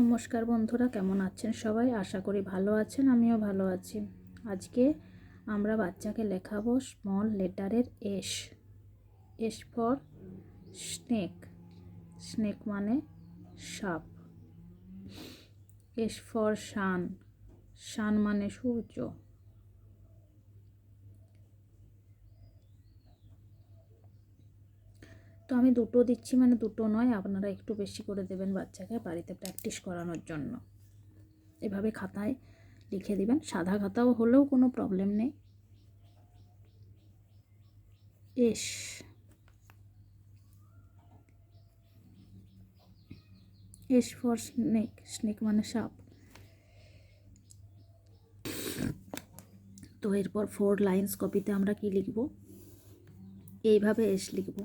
নমস্কার বন্ধুরা, কেমন আছেন সবাই? আশা করি ভালো আছেন, আমিও ভালো আছি। আজকে আমরা বাচ্চাকে লেখাবো স্মল লেটারের S. S for snake. Snake মানে সাপ। S for sun. সান মানে সূর্য। তো আমি দুটো দিচ্ছি, মানে দুটো নয়, আপনারা একটু বেশি করে দেবেন বাচ্চাকে বাড়িতে প্র্যাকটিস করানোর জন্য। এভাবে খাতায় লিখে দিবেন, সাদা খাতাও হলেও কোনো প্রবলেম নেই। S. S for snake. Snake মানে সাপ। তো এরপর 4 লাইন্স কপিতে আমরা কি লিখব? এইভাবে এস লিখব।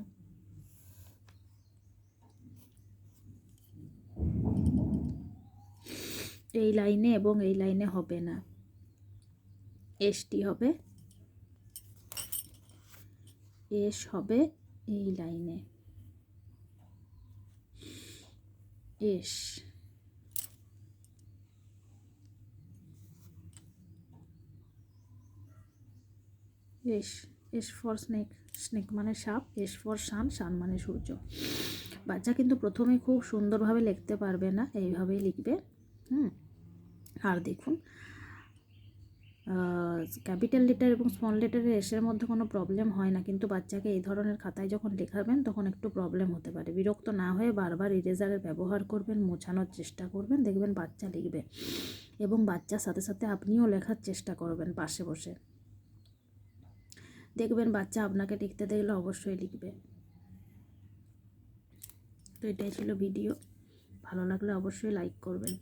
এই লাইনে এবং এই লাইনে হবে না, এসটি হবে, এস হবে এই লাইনে। S. S. S for snake. Snake মানে সাপ। S for sun. সান মানে সূর্য। বাচ্চা কিন্তু প্রথমে খুব সুন্দরভাবে লিখতে পারবে না, এইভাবেই লিখবে। আর দেখুন, ক্যাপিটাল লেটার এবং স্মল লেটারের এসের মধ্যে কোনো প্রবলেম হয় না, কিন্তু বাচ্চাকে এই ধরনের খাতায় যখন লেখাবেন তখন একটু প্রবলেম হতে পারে। বিরক্ত না হয়ে বারবার ইরেজারের ব্যবহার করবেন, মোছানোর চেষ্টা করবেন, দেখবেন বাচ্চা লিখবে। এবং বাচ্চার সাথে সাথে আপনিও লেখার চেষ্টা করবেন পাশে বসে, দেখবেন বাচ্চা আপনাকে লিখতে দেখলে অবশ্যই লিখবে। তো এটাই ছিল ভিডিও। ভালো লাগলে অবশ্যই লাইক করবেন।